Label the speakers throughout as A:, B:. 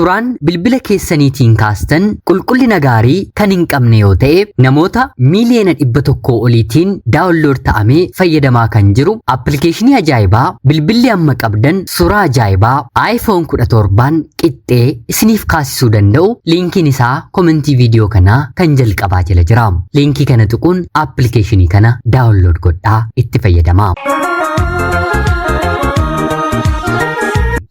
A: suuraan bilbila keessaniitiin kaastan qulqullina gaarii kan hin qabne yoo ta'e namoota miiliyoona 100 oliitiin daawunlood ta'amee fayyadamaa kan jiru appilikeeshinii ajaa'ibaa bilbilli amma qabdan suuraa ajaa'ibaa iPhone 17 qixxee isiniif kaasisuu danda'u liinkiin isaa komentii viidiyoo kanaa kan jalqabaa jala jira. Liinkii kana tuquun appilikeeshinii kana daawunlood godhaa itti fayyadamaa.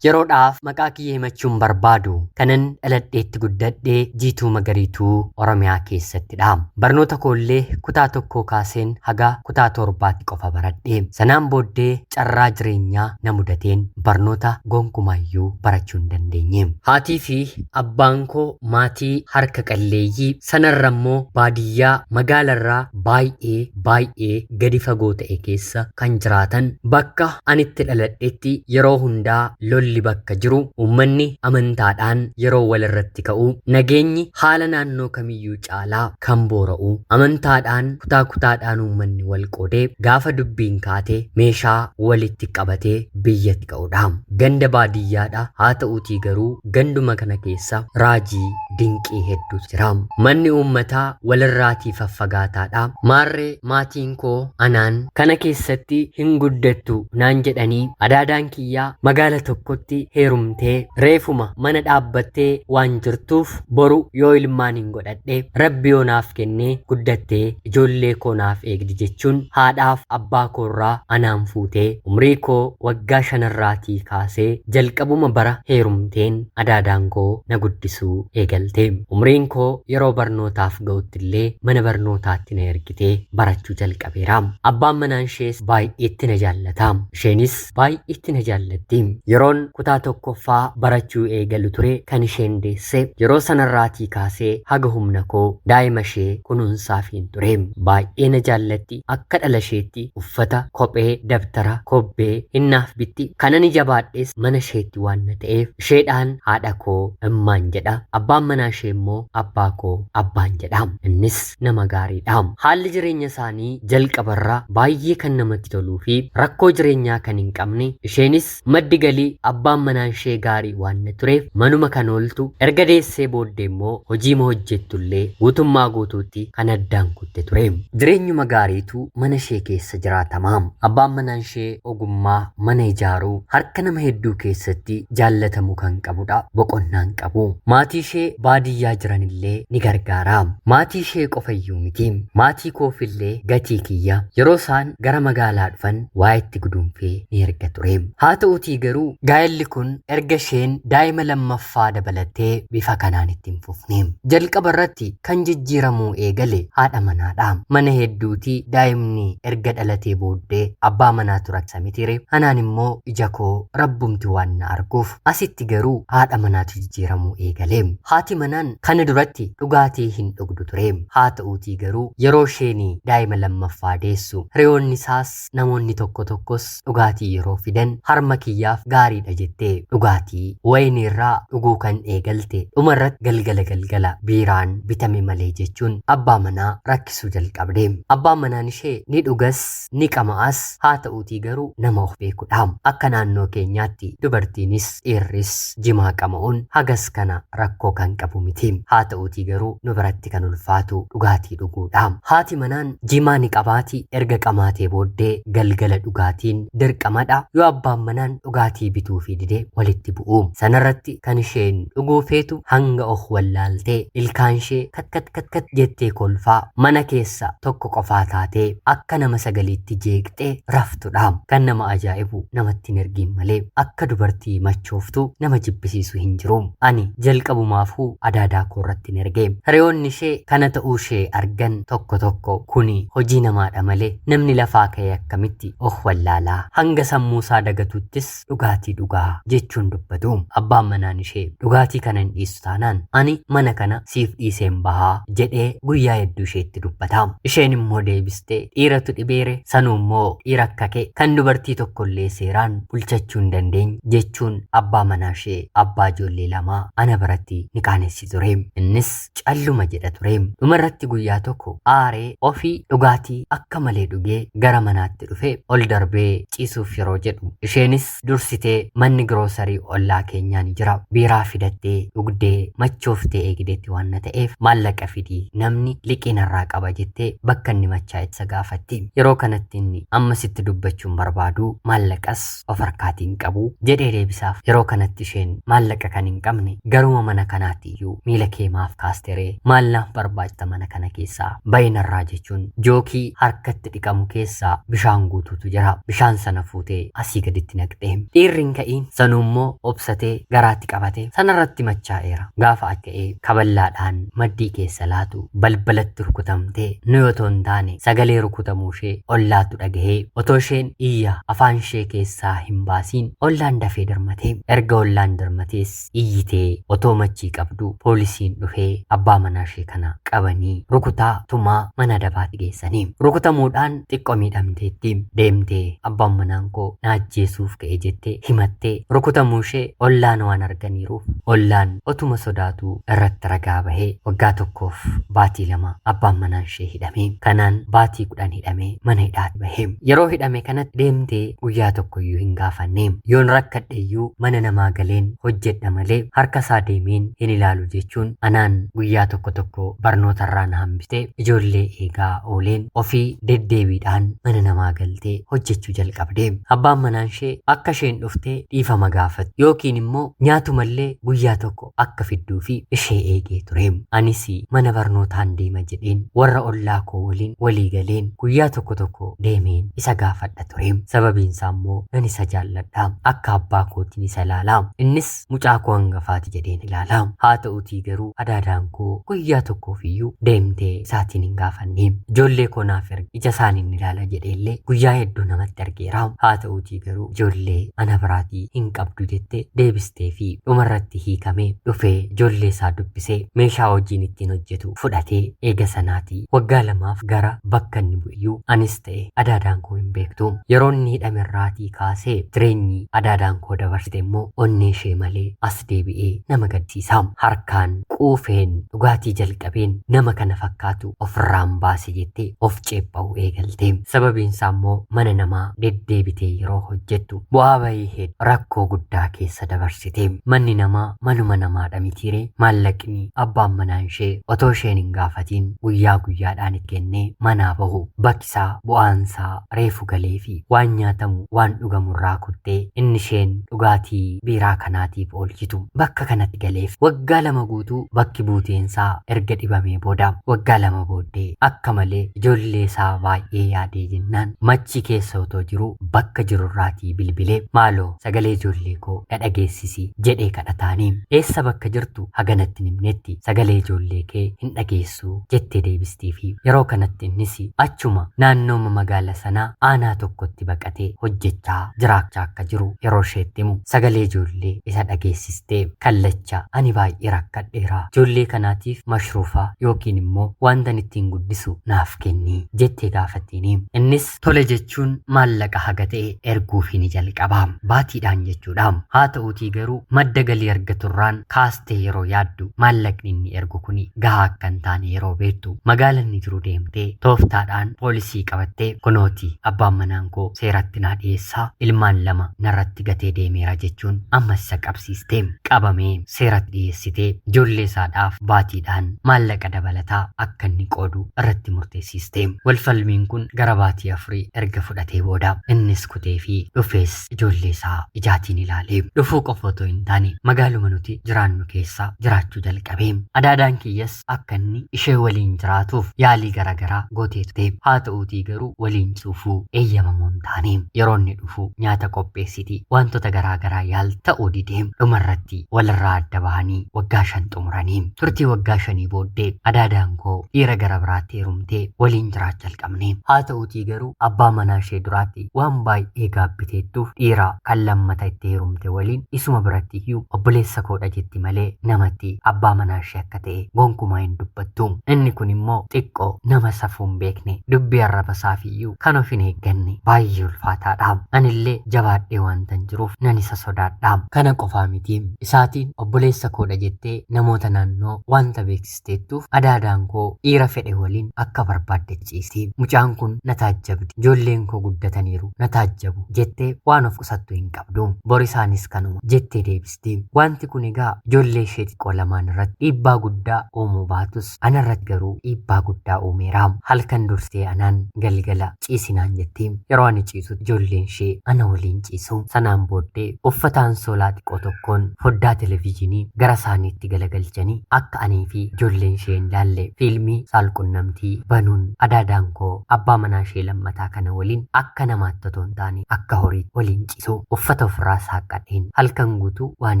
A: Yeroodhaaf maqaa kiyya himachuun barbaadu kanan dhaladheetti guddadhee Jiituu Magariituu Oromiyaa keessattidha. Barnoota koollee kutaa tokkoo kaaseen haga kutaa 7tti qofa baradhe. Sanaan booddee carraa jireenyaa na mudateen barnoota gonkumayyuu barachuu hin dandeenye. Haatii fi abbaan koo maatii harka qalleeyyii sanarrammoo baadiyyaa magaalarraa baay'ee gadi fagoo ta'e keessa kan jiraatan bakka anitti dhaladhetti yeroo hundaa lolli bakka jiru ummanni amantaadhaan yeroo walirratti ka'u nageenyi haala naannoo kamiyyuu caalaa kan boora'u amantaadhaan kutaadhaan ummanni wal qoodee gaafa dubbiin kaatee meeshaa walitti qabatee biyyatti ka'udha. Ganda baadiyyaadha haa ta'uutii garuu ganduma kana keessa raajii dinqii hedduutu jira. Manni uummataa walirraatii faffagaataadha. Maarree maatiin koo anaan kana keessatti hin guddattu naan jedhanii adaadaan kiyyaa magaala tokko heerumtee reefuma mana dhaabbattee waan jirtuuf boru yoo ilmaan hin godhadhe rabbi yoo naaf kennee guddattee ijoollee koo naaf eegdi jechuun haadhaaf abbaa koorraa anaan fuutee umrii koo waggaa 5 kaasee jalqabuma bara heerumteen adaadaan koo na guddisuu eegalte. Umriin koo yeroo barnootaaf ga'uttillee mana barnootaatti na ergitee barachuu jalqabeera. Abbaan manaan ishees baay'eetti na jaallata. Isheenis baay'eetti na jaallatti. Yeroon kutaa tokkoffaa barachuu eegalu ture kan isheen deesse yeroo sanarraatii kaasee haga humna koo daa'ima ishee kunuunsaafiin ture. Baay'ee na jaallatti. Akka dhala isheetti uffata, kophee, dabtara, kobbee hinnaaf bitti. Kanan jabaadhes mana isheetti waan na ta'eef isheedhaan haadha koo immaan jedha. Abbaan manaa ishee immoo abbaa koo abbaan jedha. Innis nama gaariidha. Haalli jireenya isaanii jalqabarraa baay'ee kan namatti toluu fi rakkoo jireenyaa kan hin qabne isheenis maddi galii abbaan manaan ishee gaarii waan tureef manuma kan ooltu erga deessee booddee immoo hojiima hojjettullee guutummaa guutuutti kan addaan kutte ture. Jireenyuma gaariitu mana ishee keessa jiraatama. Abbaan manaan ishee ogummaa mana ijaaruu harka nama hedduu keessatti jaallatamu kan qabudha. Boqonnaan qabu. Maatii ishee baadiyyaa jiranillee ni gargaara. Maatii ishee qofayyuu miti. Maatii koofillee gatii kiyya yeroo isaan gara magaalaa dhufan waa itti guduunfee ni erga ture. Haa ta'uutii garuu gaa'elli kun erga isheen daa'ima lammaffaa dabalattee bifa kanaan itti hin fufne. Jalqaba irratti kan jijjiiramuu eegale haadha manaadha. Mana hedduutii daa'imni erga dhalatee booddee abbaa manaatu raksamitire. Anaan immoo ija koo rabbumti waan na arguuf asitti garuu haadha manaatu jijjiiramuu eegale. Haati manaan kana duratti dhugaatii hin dhugdu ture. Haa ta'uutii garuu yeroo isheen daa'ima lammaffaa deessu hiriyoonni isaas namoonni tokkos dhugaatii yeroo fidan harma kiyyaaf gaariidha jettee dhugaatii wayiniirraa dhuguu kan eegalte dhumarratti galgala biiraan bitame malee jechuun abbaa manaa rakkisuu jalqabde. Abbaan manaan ishee ni dhugas ni qama'as haa ta'uutii garuu nama of beekudha. Akka naannoo keenyaatti dubartiinis dhiirris jimaa qama'uun hagas kana rakkoo kan qabu miti. Haa ta'uutii garuu nu biratti kan ulfaatu dhugaatii dhuguudha. Haati manaan jimaa ni qabaati erga qamaatee booddee galgala dhugaatiin dirqamadha. Yoo abbaan manaan dhugaatii bituu fi didee walitti bu'u. Sanarratti kan isheen dhuguu feetu hanga of wallaaltee ilkaan ishee kat jettee kolfaa mana keessa tokko qofaa taatee akka nama sagaliitti jeeqxee raftudha. Kan nama ajaa'ibu namatti hin ergiin malee akka dubartii machooftu nama jibbisiisu hin jiru. Ani jalqabumaafuu adaadaa koorratti hin erge. Hiriyoonni ishee kana ta'uu ishee argan tokko kuni hojii namaadha malee namni lafaa ka'ee akkamitti of wallaalaa hanga sammuusaa dagatuttis dhugaatii dhugaa jechuun dubbatu. Abbaan manaan ishee dhugaatii kana hin dhiisu taanaan ani mana kana siif dhiiseen bahaa jedhee guyyaa hedduu isheetti dubbata. Isheen immoo deebistee dhiiratu dhibeere sanuu immoo dhiira akka kee kan dubartii tokkollee seeraan bulchachuu hin dandeenye jechuun abbaa manaa ishee abbaa ijoollee lamaa ana biratti ni qaanessa. qaanessi ture. Innis calluma jedha ture. Dhumarratti guyyaa tokko aaree ofii dhugaatii akka malee dhugee gara manaatti dhufe ol darbee ciisuuf yeroo jedhu isheenis dursitee manni giroosarii ollaa keenyaa ni jira. Biiraa fidattee dhugdee machooftee eegdeetti waan ta'eef maallaqa fidii namni liqinarraa qaba jettee bakka inni machaa itti gaafatti. Yeroo kanatti inni ammasitti dubbachuun barbaadu maallaqas of harkaatiin qabu jedhee deebisaaf. Yeroo kanatti isheen maallaqa kan hin qabne garuma mana kanaatiyyuu miila kee maaf kaastere maal naaf barbaachita mana kana keessaa bayinarraa jechuun jookii harkatti dhiqamu keessaa bishaan guutuutu jira. Bishaan sana fuutee asii gaditti naqxee dhiirriin ka'iin sanuummoo obsatee garaatti qabate sanarratti machaa'eera. Gaafa akka'ee kaballaadhaan maddii keessa laatu balbalatti rukutamtee nu otoo hin taane sagalee rukutamuu ishee ollaatu dhagahee otoo isheen iyya afaan ishee keessaa hin baasiin ollaan dafee darmatee erga ollaan darmatees iyyitee otoo machii qabdu poolisiin dhufee abbaa manaa ishee kana qabanii rukutaa tumaa mana dabaatti geessanii rukutamuudhaan xiqqoo miidhamteetti deemtee abbaan manaan koo na ajjeesuuf ka'e jettee himattee rukutamuu ishee ollaan waan arganiiruuf ollaan otuma sodaatu irratti ragaa bahee waggaa tokkoof baatii 2 abbaan manaan ishee hidhamee kanaan baatii 10 hidhamee mana hidhaatti bahee yeroo hidhame kanatti deemtee guyyaa tokkoyyuu hin gaafanne yoon rakkadheeyyuu mana namaa galeen hojjedha malee harka isaa deemeen hin ilaalu jechuun anaan guyyaa tokko barnootarraa na hambistee ijoollee eegaa ooleen ofii deddeebiidhaan mana namaa galtee hojjechuu jalqabde. Abbaan manaan ishee akka isheen dhuftee dhiifama gaafatu yookiin immoo nyaatumallee guyyaa tokko akka fidduu fi ishee eegee ture. Anis mana barnootaan deema jedheen warra ollaa koo waliin walii galeen guyyaa tokko deemeen isa gaafadha ture. Sababiin isaa immoo nan isa jaalladha. Akka abbaa kootiin isa ilaala. Innis mucaa koo hangafaati jedheen ilaala. Haa ta'uutii garuu adaadaan koo guyyaa tokkoofiyyuu deemtee isaatiin hin gaafanne. Ijoollee koo naaf erga ija isaaniin ilaala jedheellee guyyaa hedduu namatti argeera. Haa ta'uutii garuu ijoollee ana biraatii hin qabdu jettee deebistee fi dhumarratti hiikamee dhufee ijoollee isaa dubbisee meeshaa hojiin ittiin hojjetu fudhatee eega sanaatii waggaa 2 gara bakka inni bu'iyyuu anis ta'e adaadaan koo hin beektu. Yeroo inni hidhamerraatii kaasee jireenyi adaadaan koo dabarsite immoo onnee ishee malee as deebi'ee nama gaddisiisa. Harkaan quufeen dhugaatii jalqabeen nama kana fakkaatu ofirraan baase jettee of ceepha'uu eegalte. Sababiin isaa immoo mana namaa deddeebitee yeroo hojjettu bu'aa bahii rakkoo guddaa keessa dabarsite. Manni namaa manuma namaadha mitiiree maallaqni abbaan manaan ishee otoo isheen hin gaafatiin guyyaa guyyaadhaan itti kennee manaa bahu bakkisaa bu'aansaa reefu galee fi waan nyaatamu waan dhugamurraa kuttee inni isheen dhugaatii biiraa kanaatiif oolchitu bakka kanatti galeef waggaa 2 guutuu bakki buuteensaa erga dhibamee booda waggaa 2 booddee akka malee ijoollee isaa baay'ee yaadee jennaan machi keessa otoo jiru bakka jirurraatii bilbilee maaloo sagalee ijoollee koo dhageessisi jedhee kadhataanii eessa bakka jirtu haganatti himnetti sagalee ijoollee kee hin dhageessu jettee deebistii fi yeroo kanatti innis achuma naannooma magaala sanaa aanaa tokkotti baqatee hojjechaa jiraachaa akka jiru yeroo isheetti himu sagalee ijoollee isa dhageessistee kallacha ani baay'ee rakkadheera ijoollee kanaatiif mashruufaa yookiin immoo wanta ittiin guddisu naaf kenni jettee gaafattiini. Innis tole jechuun maallaqa haga ta'e erguufi ni jalqaba baatiidhaan jechuudha. Haa ta'uutii garuu madda galii argaturraan kaastee yeroo yaaddu maallaqni inni ergu kuni gahaa akka hin taane yeroo beektu magaala inni jiru deemtee tooftaadhaan poolisii qabattee kunooti abbaan manaan koo seeratti naa dhiyeessaa ilmaan 2 narratti gatee deemeera jechuun ammas isa qabsiistee qabamee seeratti dhiyeessitee ijoollee isaadhaaf baatiidhaan maallaqa dabalataa akka inni qoodu irratti murteessiste. Walfalmiin kun gara baatii 4 erga fudhatee booda innis kutee fi dhufees ijoollee isaa ijaatiin ilaalee dhufuu qofa otoo hin taane magaaluma nuti jiraannu keessa jiraachuu jalqabee. Adaadaan kiyyas akka inni ishee waliin jiraatuuf yaalii garaagaraa gootee turte. Haa ta'uutii garuu waliin cuufuu eeyyamamoo hin taane yeroo inni dhufu nyaata qopheessiti wantoota garaagaraa yaal ta'uu didee dhumarratti walirraa adda bahanii waggaa 5 xumuranii. Turtii waggaa 5 booddee adaadaan koo dhiira gara biraatti heerumtee waliin jiraachuu jalqabne. Haa ta'uutii garuu abbaa manaa ishee duraatti waan baay'ee gaabbiteettuuf dhiira kan lammata itti heerumte waliin isuma biratti iyyuu obboleessa koodha jetti malee namatti abbaa manaa ishee akka ta'e gonkumaa hin dubbattu. Inni kun immoo xiqqoo nama safuu hin beekne dubbii arraba isaafiyyuu kan of hin eegganne baay'ee ulfaataadha. Anillee jabaadhee waan tan jiruuf nan isa sodaadha. Kana qofaa miti isaatiin obboleessa koodha jettee namoota naannoo wanta beeksisteettuuf adaadaan koo dhiira fedhe waliin akka barbaadde ciisti. Mucaan kun na taajjabdi. Ijoolleen koo guddataniiru na taajjabu jettee waan of qusattu hin qabdu. Borisaanis kanuma jettee deebisti. Wanti kun egaa ijoollee ishee xiqqoo lamaan irratti dhiibbaa guddaa uumuu baatus anarratti garuu dhiibbaa guddaa uumeera. Halkan dursee anaan galgala ciisinaan jetti. Yeroo ani ciisu ijoolleen ishee ana waliin ciisu. Sanaan booddee uffata ansoolaa xiqqoo tokkoon foddaa televezyiinii gara isaaniitti galagalchanii akka anii fi ijoolleen ishee hin laalle fiilmii saalqunnamtii banuun adaadaan koo abbaa manaa ishee lammataa kana waliin akka namaatti otoo hin taane akka horii waliin ciisu. Uffata ofirraa saaqadheen halkan guutuu waan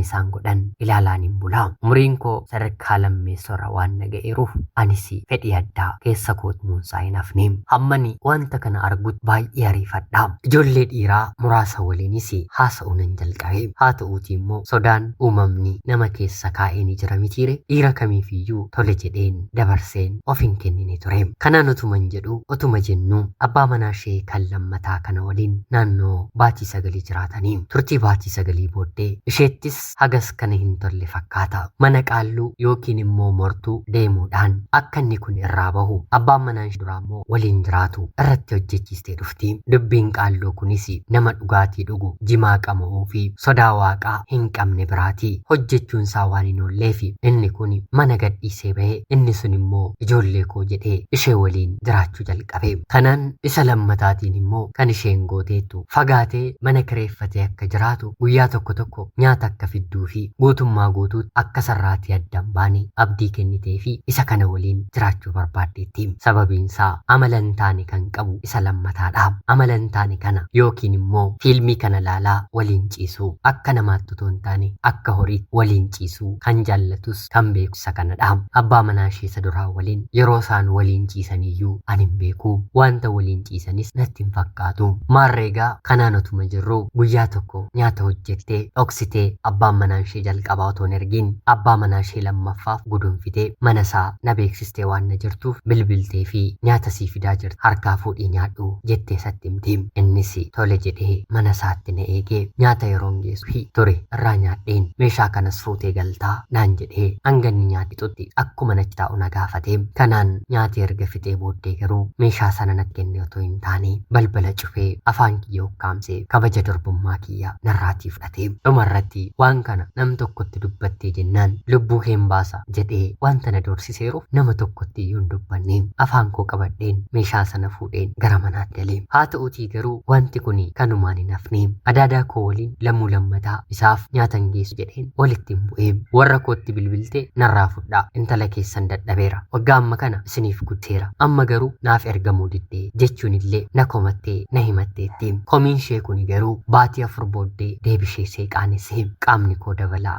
A: isaan godhan ilaalaan hin bulaa. Umuriin koo sadarkaa lammeessorra waan na ga'eeruuf anis fedhii addaa keessa kootu muunsaa hin hafne. Hammani wanta kana argutti baay'ee ariifadha. Ijoollee dhiiraa muraasa waliinis haasa'uu nan jalqabe. Haa ta'uutii immoo sodaan uumamni nama keessa kaa'ee ni jira mitiire dhiira kamiifiyyuu tole jedheen dabarseen of hin kennine ture. Kanaan otuman jedhu otuma jennu abbaa manaa ishee kan lammataa kana waliin naannoo baatii 9 jiraatanii turtii baatii 9 booddee isheettis hagas kana hin tolle fakkaata. Mana qaalluu yookiin immoo mortuu deemuudhaan akka inni kun irraa bahu abbaan manaa ishee duraa immoo waliin jiraatu irratti hojjechiistee dhufti. Dubbiin qaalluu kunis nama dhugaatii dhugu jimaa qama'uu fi sodaa waaqaa hin qabne biraati. Hojjechuun isaa waan hin oolleef inni kun mana gadhiisee bahee inni sun immoo ijoollee koo jedhee ishee waliin jiraachuu jalqabe. Kanaan isa lammataatiin immoo kan isheen gooteettu fagaatee mana kireeffatee akka jiraatu guyyaa tokko tokko nyaata akka fidduu fi guutummaa guutuutti akka sarraatii addaan baane abdii kennitee fi isa kana waliin jiraachuu barbaaddeetti. Sababiin isaa amala hin taane kan qabu isa lammataadha. Amala hin taane kana yookiin immoo fiilmii kana laalaa waliin ciisuu akka namaatti otoo hin taane akka horii waliin ciisuu kan jaallatus kan beeku isa kanadha. Abbaa manaa ishee isa duraa waliin yeroo isaan waliin ciisaniyyuu ani hin beeku. Wanta waliin ciisanis natti hin fakkaatu. Maarreegaa kanaan otuma jirru guyyaa tokko nyaata hojjettee dhoksitee abbaan manaa ishee jalqabaa otoo hin ergiin abbaa manaa ishee lammaffaaf gudunfitee mana isaa na beeksistee waan na jirtuuf bilbiltee fi nyaata sii fidaa jirti harkaa fuudhii nyaadhu jettee isatti himti. Innis tole jedhee mana isaatti na eegee nyaata yeroon geessu ture irraa nyaadheen meeshaa kanas fuutee galtaa naan jedhee hanga inni nyaatitutti akkuma nachi taa'u na gaafate. Kanaan nyaati erga fixee booddee garuu meeshaa sana natti kenne otoo hin taane balbala cufee afaan kiyya ukkaamsee kabaja durbummaa kiyya narraatii fudhate. Dhumarratti waan kana nam tokkotti dubbattee jennaan lubbuu keen baasa jedhee wanta na dorsiseeruuf nama tokkotti iyyuu hin dubbanne afaan koo qabadheen meeshaa sana fuudheen gara manaatti galee. Haa ta'uutii garuu wanti kun kanumaan hin hafne. Adaadaa koo waliin lammuu lammataa isaaf nyaatan geessu jedheen walitti hin bu'ee. Warra kootti bilbiltee narraa fudhaa intala keessan dadhabeera waggaa amma kana isiniif guddeera amma garuu naaf ergamuu diddee jechuun illee na komattee na himatteetti. Komiin ishee kun garuu baatii 4 booddee deebishee seeqaanesse. Qaamni koo dabalaa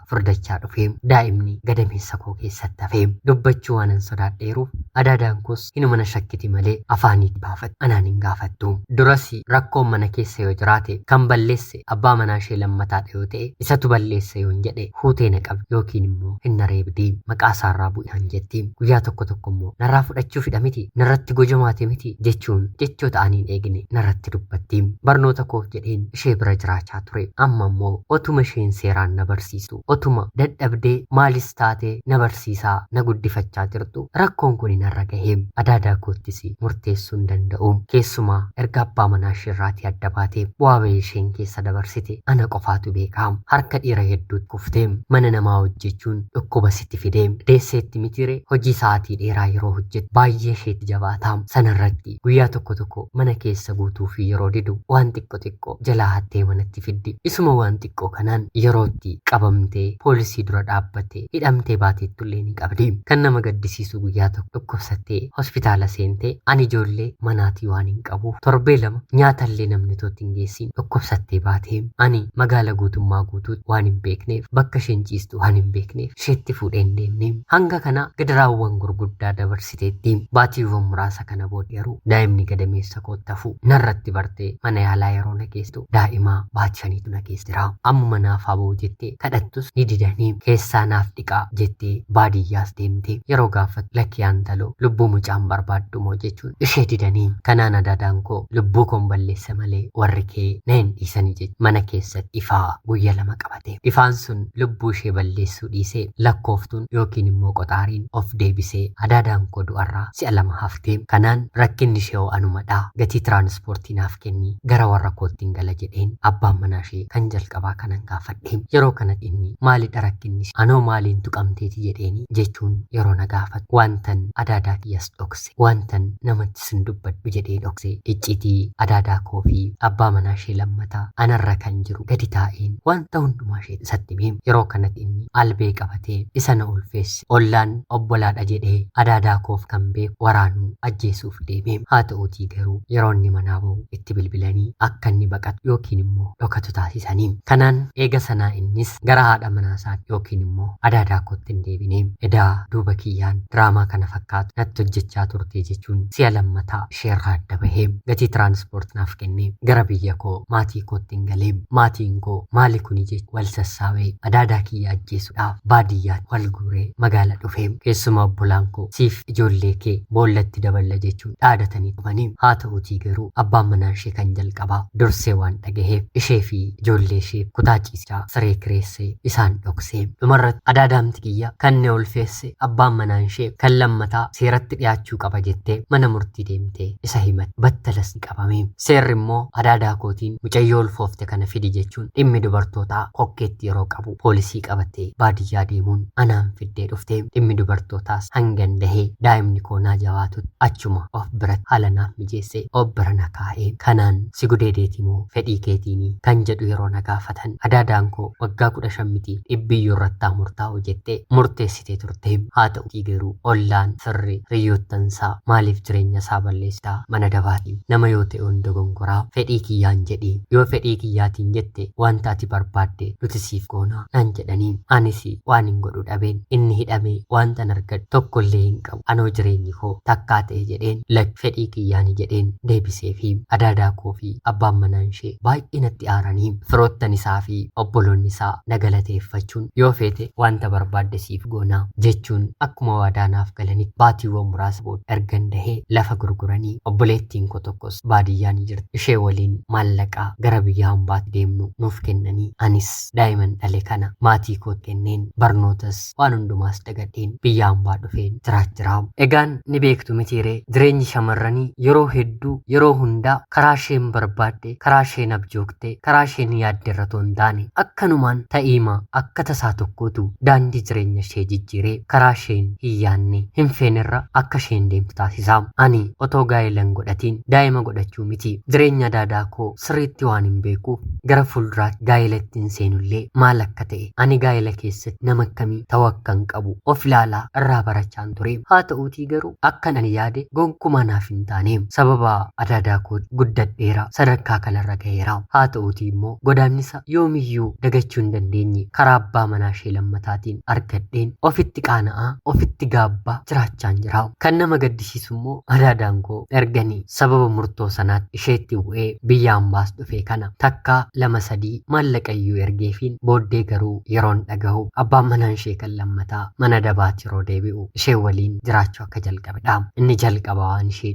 A: furdachaa dhufee daa'imni gadameessa koo keessatti hafee dubbachuu waan hin sodaadheeruuf adaadaan koos hinuma na shakkiti malee afaaniitti baafatti anaan hin gaafattu. Duras rakkoon mana keessa yoo jiraate kan balleesse abbaa manaa ishee lammataadha yoo ta'e isatu balleesse yoon jedhe fuutee na qabdi yookiin immoo hin na reebdi maqaa isaarraa bu'aan jetti. Guyyaa tokko tokko immoo narraa fudhachuu fida miti narratti gojamaate miti jechuun jechoota ani hin eegne narratti dubbatti. Barnoota koof jedheen ishee bira jiraachaa ture. Amma immoo otuma isheen seeraan na barsiistu otuma dadhabdee maalis taatee na barsiisaa na guddifachaa jirtu rakkoon kun narra gahee adaadaa koottis murteessuu hin danda'u. Keessumaa erga abbaa manaa isheerraatii adda baatee bu'aa bahii isheen keessa dabarsite ana qofaatu beeka. Harka dhiira hedduutti kuftee mana namaa hojjechuun dhukkuba sitti fidee deesseetti mitire hojii sa'aatii dheeraa yeroo hojjetu baay'ee isheetti jabaataa. Sanarratti guyyaa tokko tokko mana keessa guutuu fi yeroo didu waan xiqqoo jalaa hattee manatti fiddi. Isuma waan xiqqoo kanaan yerootti qabamtee poolisii dura dhaabbattee hidhamtee baateettullee ni qabdi. Kan nama gaddisiisu guyyaa tokko dhukkubsattee hospitaala seentee ani ijoollee manaatii waan hin qabuuf torbee 2 nyaatallee namni tootti hin geessin dhukkubsattee baatee ani magaala guutummaa guutuutti waan hin beekneef bakka isheen ciistu waan hin beekneef isheetti fuudheen deemne. Hanga kana gidiraawwan gurguddaa dabarsiteetti. Baatiiwwan muraasa kana booda garuu daa'imni gadameessa kootti hafu narratti bartee mana yaalaa yeroo na geessu daa'imaa baatii 5tu na keessa jira. Ammuma naaf haboo jettee kadhattus ni didanii keessaa naaf dhiqaa jettee baadiyyaas deemte yeroo gaafatu lakkii anta intaloo lubbuu mucaan barbaaddu moo jechuun ishee didanii kanaan adaadaan koo lubbuu koon balleesse malee warri kee na hin dhiisanii jechuun mana keessatti ifaa guyya lama qabate. Ifaan sun lubbuu ishee balleessuu dhiisee lakkooftuun yookiin immoo qoxaariin of deebisee adaadaan koo du'arraa si'a lama haftee kanaan rakkinni ishee anumadhaa gatii tiraanispoortii naaf kennii gara warra koottiin gala jedheen abbaan manaa ishee kan jalqabaa kanan gaafadhe. Yeroo kanatti inni maalidha rakkinni anoo maaliin tuqamteeti jedheeni jechuun yeroo na gaafatu wantan adaadaa kiyyas dhokse wantan namatti sin dubbadhu jedhee dhokse iccitii adaadaa koo fi abbaa manaa ishee lammataa anarra kan jiru gadi taa'een wanta hundumaa ishee isatti hime. Yeroo kanatti inni albee qabatee isa na ulfeesse ollaan obbolaadha jedhee adaadaa koof kan beeku waraanuu ajjeesuuf deeme. Haa ta'uutii garuu yeroo inni manaa bahu itti bilbilanii akka inni baqatu yookiin immoo dhokatu taasisanii. Kanaan eega sanaa innis gara haadha manaasaa yookiin immoo adaadaa kootti hin deebine. Edaa duuba kiyyaan diraamaa kana fakkaatu natti hojjechaa turte jechuun si'a lammataa isheerraa adda bahee gatii tiraanispoortii naaf kennee gara biyya koo maatii kootti hin galee. Maatiin koo maali kuni jechuun wal sassaabee adaadaa kiyya ajjeesuudhaaf baadiyyaa wal guuree magaala dhufee keessumaa obbolaan koo siif ijoollee kee boollatti daballa jechuun dhaadatanii dhufanii. Haa ta'uutii garuu abbaan manaa ishee kan jalqabaa dursee waan dhagaheef ishee fi ijoollee ishee kutaa ciisichaa siree kireessee isaan dhoksee dhumarratti adaadaamti kiyya kan na ulfeesse abbaan manaa ishee kan lammataa seeratti dhiyaachuu qaba jettee mana murtii deemtee isa himate battalas ni qabame. Seerri immoo adaadaa kootiin mucayyoo ulfoofte kana fidi jechuun dhimmi dubartootaa kokkeetti yeroo qabu poolisii qabattee baadiyyaa deemuun anaan fiddee dhuftee dhimmi dubartootaas hangan dahee daa'imni koo naa jabaatutti achuma of biratti haala naaf mijeessee of bira na kaa'ee kanaan si gudeedeeti moo fedhii keetiinii kan jedhu yeroo na gaafatan adaadaan koo waggaa 15 miti dhibbiyyuu irrattaa murtaa'u jettee murteessitee turte. Haa ta'utii garuu ollaan firri hiriyoottansaa maaliif jireenya isaa balleessitaa mana dabaatiin nama yoo ta'e hunda gongoraa fedhii kiyyaan jedhii yoo fedhii kiyyaatiin jette wanta ati barbaadde nuti siif goonaa naan jedhanii anis waan hin godhu dhabeen inni hidhamee wanta argadhu tokkollee hin qabu anoo jireenyi koo takkaa ta'e jedheen lak fedhii kiyyaani jedheen deebisee fi adaadaa koo fi abbaan manaan ishee baay'ee natti aaranii firoottan isaa fi obboloonni isaa na galateeffachuun yoo feete wanta barbaadde siif goonaa jechuun akkuma waadaanaaf galanitti baatiiwwan muraasa booda ergan dahee lafa gurguranii obboleettiin koo tokkos baadiyyaa ni jirti ishee waliin maallaqaa gara biyya hambaatti deemnu nuuf kennanii anis daa'iman dhale kana maatii koot kenneen barnootas waan hundumaas dagadheen biyya hambaa dhufeen jiraachaa. Egaan ni beektu mitiiree jireenyi shamarranii yeroo hedduu yeroo hundaa karaa isheen barbaadde karaa isheen abjoogte karaa isheen yaadde irra toon taane akkanumaan ta'iima akka tasaa tokkootu daandii jireenya ishee jijjiiree karaa isheen hin yaanne hin feenerra akka isheen deemtu taasisaa. Ani otoo gaa'ilan godhatiin daa'ima godhachuu miti jireenya adaadaa koo sirriitti waan hin beekuuf gara fuulduraatti gaa'ilatti hin seenullee maal akka ta'e ani gaa'ila keessatti nama akkamii ta'uu akkan qabu of ilaalaa irraa barachaan ture. Haa ta'uutii garuu akkan ani yaade gonkumaa naaf hin taane sababa adaadaa koo guddadheera sadarkaa kanarra gaheera. Haa ta'uutii immoo godaannisa yoomiyyuu dagachuu hin dandeenye karaa abbaa manaa ishee lammataatiin argadheen ofitti qaana'aa ofitti gaabbaa jiraachaan jira. Kan nama gaddisiisu immoo adaadaan koo erganii sababa murtoo sanaatti isheetti bu'ee biyya hambaas dhufe kana takka 2-3 maallaqayyuu ergeefiin booddee garuu yeroon dhagahu abbaan manaan ishee kan lammataa mana dabaatti yeroo deebi'u ishee waliin jiraachuu akka jalqabedha. Inni jalqaba waan ishee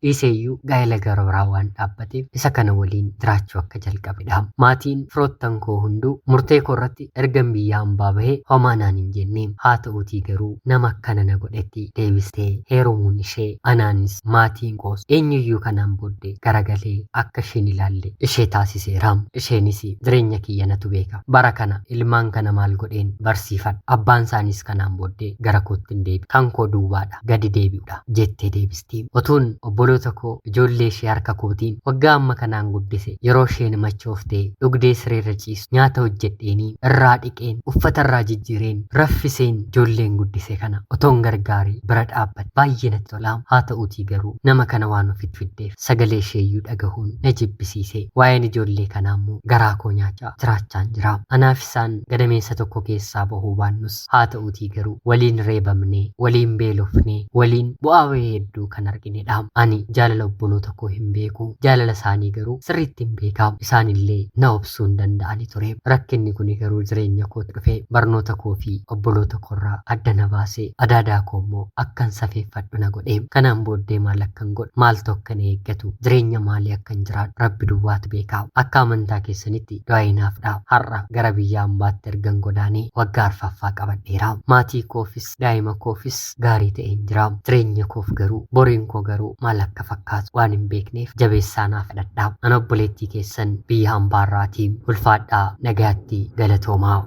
A: dhiiseeyyuu gaa'ela gara biraa waan dhaabbateef isa kana waliin jiraachuu akka jalqabedha. Maatiin firoottan koo hunduu murtee koo irratti ergan biyya hambaa bahee homaa naan hin jenne. Haa ta'uutii garuu nama akkana na godhetti deebistee heerumuun ishee anaanis maatiin koos eenyuyyuu kanaan booddee garagalee akka isheen ilaalle ishee taasiseera. Isheenis jireenya kiyya natu beeka bara kana ilmaan kana maal godheen barsiifadha abbaan isaanis kanaan booddee gara kootti hin deebi'u kan koo duwwaadha gadi deebi'udha jettee deebistii. Otuun obboloota koo ijoollee ishee harka kootiin waggaa amma kanaan guddise yeroo isheen machooftee dhugdee sireerra ciisu nyaata hojjedheenii irraa dhiqeen uffatarraa jijjiireen raffiseen ijoolleen guddise kana otoon gargaarii bira dhaabbate baay'ee natti tola. Haa ta'uutii garuu nama kana waan ofitti fiddeef sagalee isheeyyuu dhagahuun na jibbisiise. Waa'een ijoollee kanaa immoo garaa koo nyaachaa jiraachaan jira. Anaaf isaan gadameessa tokko keessaa bahuu baannus haa ta'uutii garuu waliin reebamnee waliin beelofnee waliin bu'aa bahee hedduu kan arginedha. Ani jaalala obboloota koo hin beeku jaalala isaanii garuu sirriitti hin beekaa. Isaanillee na obsuu hin danda'ani ture. Rakkinni kun garuu jireenya kootti dhufee barnoota koo fi obboloota koorraa adda na baasee adaadaa koo immoo akkan safeeffadhu na godhe. Kanaan booddee maal akkan godhu maaltu akkan eeggatu jireenya maalii akkan jiraadhu Rabbi duwwaatu beeka. Akka amantaa keessanitti du'aayinaaf dha. Har'a gara biyya ambaatti ergan godaanee waggaa arfaffaa qabadheera. Maatii koofis daa'ima koofis gaarii ta'een jira. Jireenya koof garuu boriin koo garuu maal akka fakkaatu waan hin beekneef jabeessaa naaf fedhadhaa. Ana obboleettii keessan biyya hambaarraatiin ulfaadhaa nagaatti galatoomaa.